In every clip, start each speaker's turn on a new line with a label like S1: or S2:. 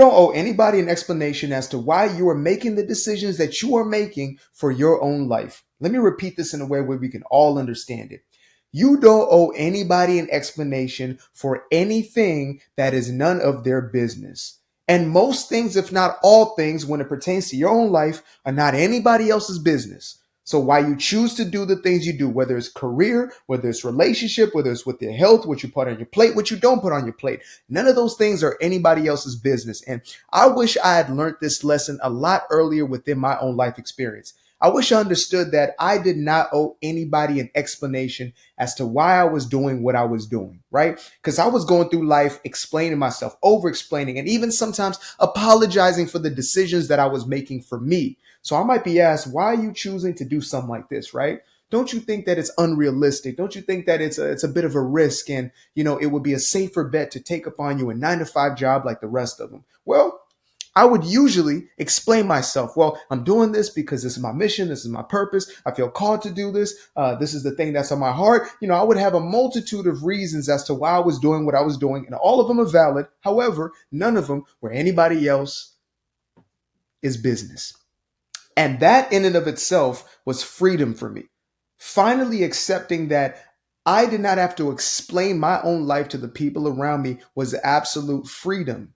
S1: don't owe anybody an explanation as to why you are making the decisions that you are making for your own life. Let me repeat this in a way where we can all understand it. You don't owe anybody an explanation for anything that is none of their business. And most things, if not all things, when it pertains to your own life, are not anybody else's business. So why you choose to do the things you do, whether it's career, whether it's relationship, whether it's with your health, what you put on your plate, what you don't put on your plate, none of those things are anybody else's business. And I wish I had learned this lesson a lot earlier within my own life experience. I wish I understood that I did not owe anybody an explanation as to why I was doing what I was doing, right? Because I was going through life explaining myself, over explaining, and even sometimes apologizing for the decisions that I was making for me. So I might be asked, why are you choosing to do something like this, right? Don't you think that it's unrealistic? Don't you think that it's a bit of a risk and, it would be a safer bet to take upon you a 9-to-5 job like the rest of them? Well, I would usually explain myself. Well, I'm doing this because this is my mission. This is my purpose. I feel called to do this. This is the thing that's on my heart. I would have a multitude of reasons as to why I was doing what I was doing, and all of them are valid. However, none of them were anybody else's business. And that in and of itself was freedom for me. Finally accepting that I did not have to explain my own life to the people around me was absolute freedom.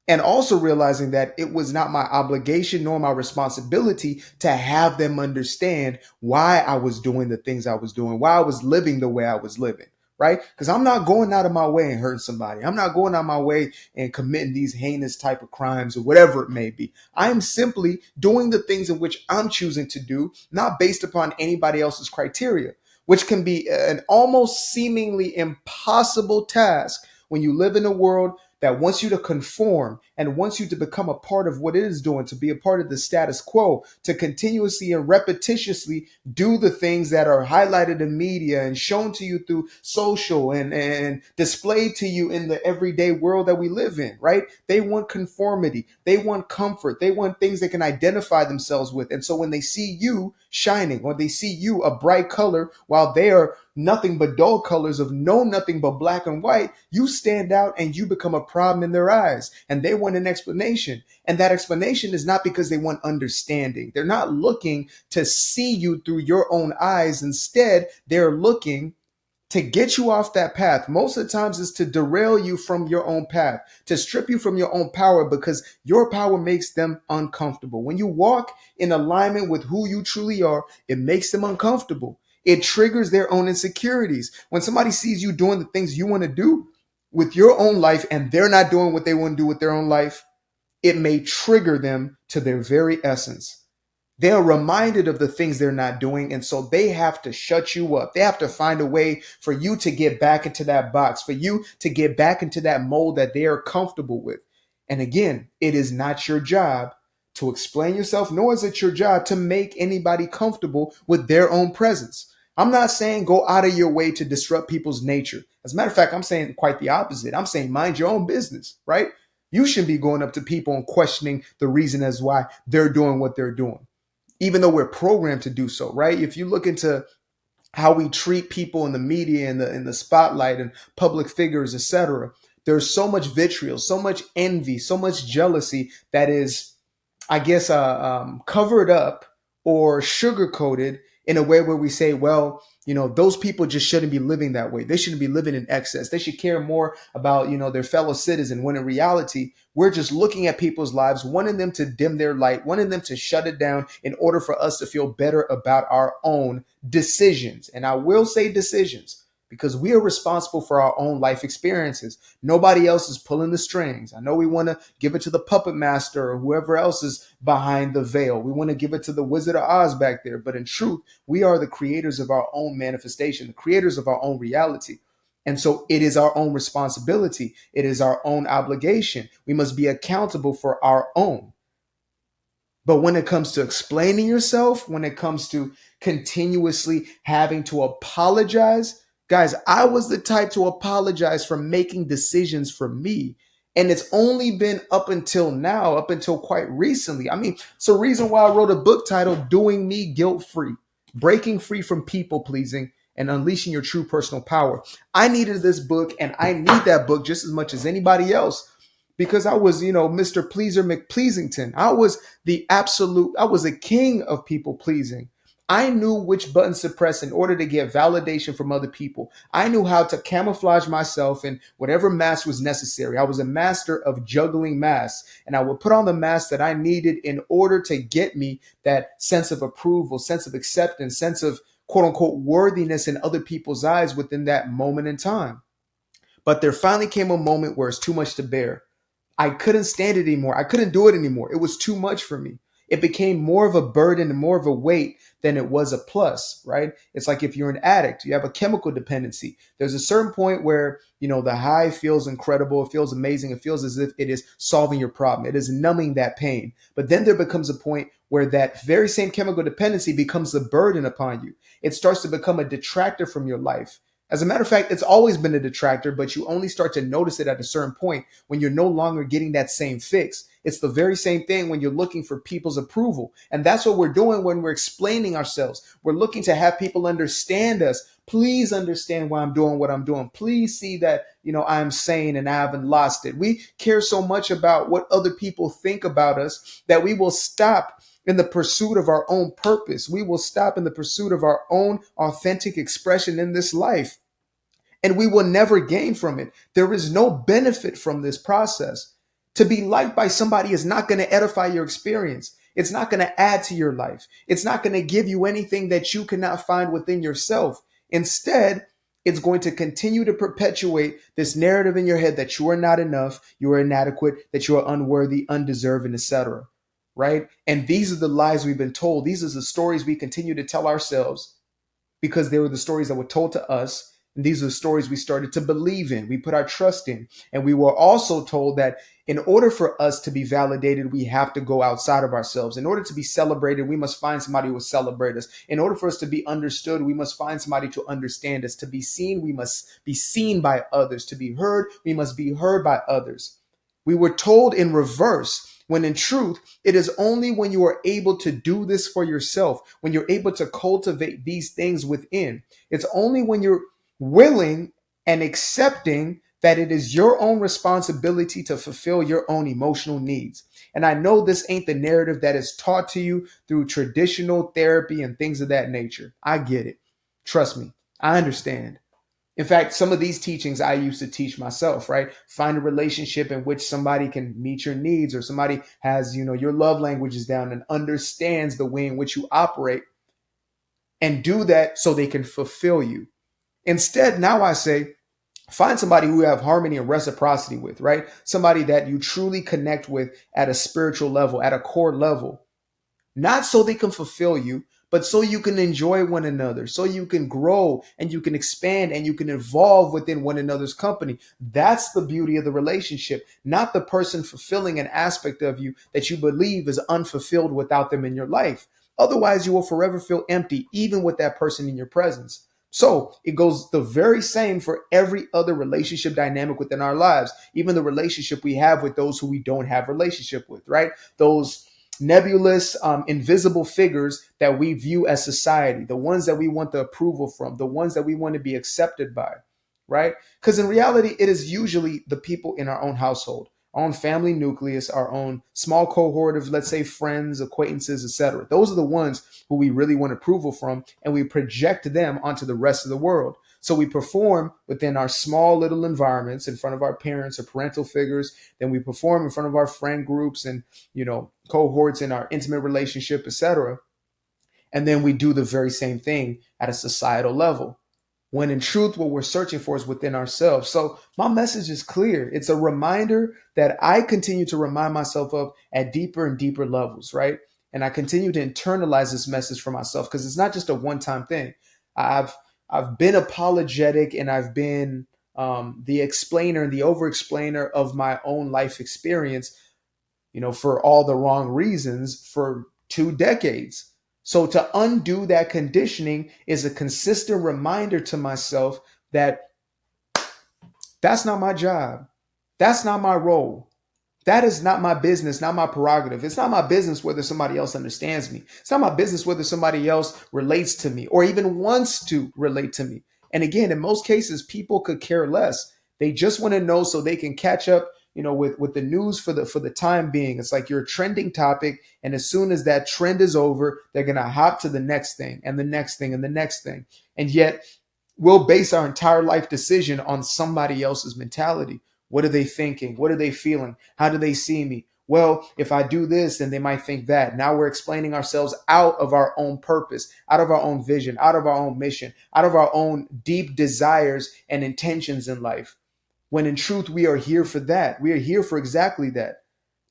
S1: And also realizing that it was not my obligation nor my responsibility to have them understand why I was doing the things I was doing, why I was living the way I was living, right? Because I'm not going out of my way and hurting somebody. I'm not going out of my way and committing these heinous type of crimes or whatever it may be. I am simply doing the things in which I'm choosing to do, not based upon anybody else's criteria, which can be an almost seemingly impossible task when you live in a world that wants you to conform and wants you to become a part of what it is doing, to be a part of the status quo, to continuously and repetitiously do the things that are highlighted in media and shown to you through social and displayed to you in the everyday world that we live in, right? They want conformity. They want comfort. They want things they can identify themselves with. And so when they see you shining or they see you a bright color while they are nothing but dull colors of nothing but black and white, you stand out and you become a problem in their eyes. And they want an explanation. And that explanation is not because they want understanding. They're not looking to see you through your own eyes. Instead, they're looking to get you off that path. Most of the times is to derail you from your own path, to strip you from your own power because your power makes them uncomfortable. When you walk in alignment with who you truly are, it makes them uncomfortable. It triggers their own insecurities. When somebody sees you doing the things you want to do with your own life and they're not doing what they want to do with their own life, it may trigger them to their very essence. They're reminded of the things they're not doing. And so they have to shut you up. They have to find a way for you to get back into that box, for you to get back into that mold that they are comfortable with. And again, it is not your job to explain yourself, nor is it your job to make anybody comfortable with their own presence. I'm not saying go out of your way to disrupt people's nature. As a matter of fact, I'm saying quite the opposite. I'm saying mind your own business, right? You shouldn't be going up to people and questioning the reason as why they're doing what they're doing, even though we're programmed to do so, right? If you look into how we treat people in the media and in the spotlight and public figures, etc., there's so much vitriol, so much envy, so much jealousy that is, I guess, covered up or sugar-coated in a way where we say, well, those people just shouldn't be living that way. They shouldn't be living in excess. They should care more about, their fellow citizen, when in reality, we're just looking at people's lives, wanting them to dim their light, wanting them to shut it down in order for us to feel better about our own decisions. And I will say decisions, because we are responsible for our own life experiences. Nobody else is pulling the strings. I know we want to give it to the puppet master or whoever else is behind the veil. We want to give it to the Wizard of Oz back there. But in truth, we are the creators of our own manifestation, the creators of our own reality. And so it is our own responsibility. It is our own obligation. We must be accountable for our own. But when it comes to explaining yourself, when it comes to continuously having to apologize, guys, I was the type to apologize for making decisions for me. And it's only been up until now, up until quite recently. I mean, it's a reason why I wrote a book titled Doing Me Guilt-Free, Breaking Free from People Pleasing and Unleashing Your True Personal Power. I needed this book and I need that book just as much as anybody else, because I was, Mr. Pleaser McPleasington. I was a king of people pleasing. I knew which buttons to press in order to get validation from other people. I knew how to camouflage myself in whatever mask was necessary. I was a master of juggling masks, and I would put on the mask that I needed in order to get me that sense of approval, sense of acceptance, sense of quote unquote worthiness in other people's eyes within that moment in time. But there finally came a moment where it's too much to bear. I couldn't stand it anymore. I couldn't do it anymore. It was too much for me. It became more of a burden and more of a weight than it was a plus, right? It's like if you're an addict, you have a chemical dependency. There's a certain point where, the high feels incredible. It feels amazing. It feels as if it is solving your problem. It is numbing that pain. But then there becomes a point where that very same chemical dependency becomes a burden upon you. It starts to become a detractor from your life. As a matter of fact, it's always been a detractor, but you only start to notice it at a certain point when you're no longer getting that same fix. It's the very same thing when you're looking for people's approval. And that's what we're doing when we're explaining ourselves. We're looking to have people understand us. Please understand why I'm doing what I'm doing. Please see that, I'm sane and I haven't lost it. We care so much about what other people think about us that we will stop in the pursuit of our own purpose. We will stop in the pursuit of our own authentic expression in this life. And we will never gain from it. There is no benefit from this process. To be liked by somebody is not going to edify your experience. It's not going to add to your life. It's not going to give you anything that you cannot find within yourself. Instead, it's going to continue to perpetuate this narrative in your head that you are not enough, you are inadequate, that you are unworthy, undeserving, etc. Right? And these are the lies we've been told. These are the stories we continue to tell ourselves because they were the stories that were told to us. And these are the stories we started to believe in. We put our trust in. And we were also told that in order for us to be validated, we have to go outside of ourselves. In order to be celebrated, we must find somebody who will celebrate us. In order for us to be understood, we must find somebody to understand us. To be seen, we must be seen by others. To be heard, we must be heard by others. We were told in reverse, when in truth, it is only when you are able to do this for yourself, when you're able to cultivate these things within. It's only when you're willing and accepting that it is your own responsibility to fulfill your own emotional needs. And I know this ain't the narrative that is taught to you through traditional therapy and things of that nature. I get it. Trust me, I understand. In fact, some of these teachings I used to teach myself, right? Find a relationship in which somebody can meet your needs, or somebody has, your love languages down and understands the way in which you operate, and do that so they can fulfill you. Instead, now I say, find somebody who you have harmony and reciprocity with, right? Somebody that you truly connect with at a spiritual level, at a core level, not so they can fulfill you, but so you can enjoy one another, so you can grow and you can expand and you can evolve within one another's company. That's the beauty of the relationship, not the person fulfilling an aspect of you that you believe is unfulfilled without them in your life. Otherwise, you will forever feel empty, even with that person in your presence. So it goes the very same for every other relationship dynamic within our lives, even the relationship we have with those who we don't have relationship with, right? Those nebulous, invisible figures that we view as society, the ones that we want the approval from, the ones that we want to be accepted by, right? Because in reality, it is usually the people in our own household, our own family nucleus, our own small cohort of, let's say, friends, acquaintances, etc. Those are the ones who we really want approval from, and we project them onto the rest of the world. So we perform within our small little environments in front of our parents or parental figures. Then we perform in front of our friend groups and, cohorts in our intimate relationship, etc. And then we do the very same thing at a societal level, when in truth, what we're searching for is within ourselves. So my message is clear. It's a reminder that I continue to remind myself of at deeper and deeper levels, right? And I continue to internalize this message for myself because it's not just a one-time thing. I've been apologetic and I've been the explainer and the over-explainer of my own life experience, for all the wrong reasons for 2 decades. So to undo that conditioning is a consistent reminder to myself that that's not my job. That's not my role. That is not my business, not my prerogative. It's not my business whether somebody else understands me. It's not my business whether somebody else relates to me or even wants to relate to me. And again, in most cases, people could care less. They just want to know so they can catch up, with the news for the time being, it's like you're a trending topic, and as soon as that trend is over, they're gonna hop to the next thing and the next thing and the next thing. And yet we'll base our entire life decision on somebody else's mentality. What are they thinking? What are they feeling? How do they see me? Well, if I do this, then they might think that. Now we're explaining ourselves out of our own purpose, out of our own vision, out of our own mission, out of our own deep desires and intentions in life. When in truth, we are here for that. We are here for exactly that,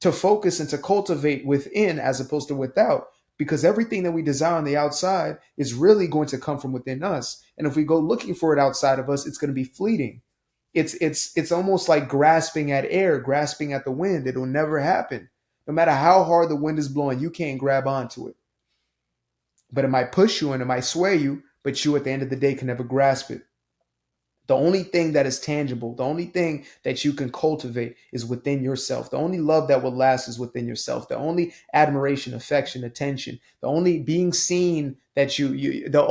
S1: to focus and to cultivate within as opposed to without, because everything that we desire on the outside is really going to come from within us. And if we go looking for it outside of us, it's going to be fleeting. It's almost like grasping at air, grasping at the wind. It will never happen. No matter how hard the wind is blowing, you can't grab onto it. But it might push you and it might sway you, but you at the end of the day can never grasp it. The only thing that is tangible, the only thing that you can cultivate is within yourself. The only love that will last is within yourself. The only admiration, affection, attention, the only being seen that the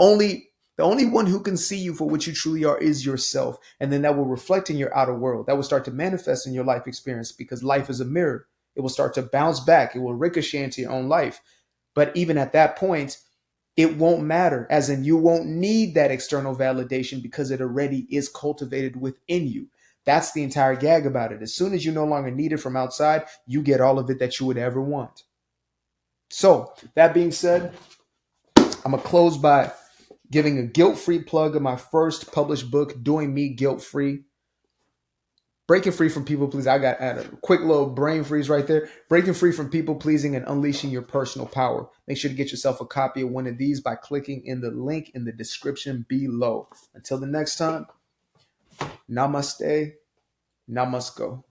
S1: only one who can see you for what you truly are is yourself. And then that will reflect in your outer world. That will start to manifest in your life experience, because life is a mirror. It will start to bounce back. It will ricochet into your own life. But even at that point, it won't matter, as in you won't need that external validation because it already is cultivated within you. That's the entire gag about it. As soon as you no longer need it from outside, you get all of it that you would ever want. So that being said, I'm going to close by giving a guilt-free plug of my first published book, Doing Me Guilt-Free. Breaking free from people pleasing. I had a quick little brain freeze right there. Breaking free from people pleasing and unleashing your personal power. Make sure to get yourself a copy of one of these by clicking in the link in the description below. Until the next time, namaste, namasko.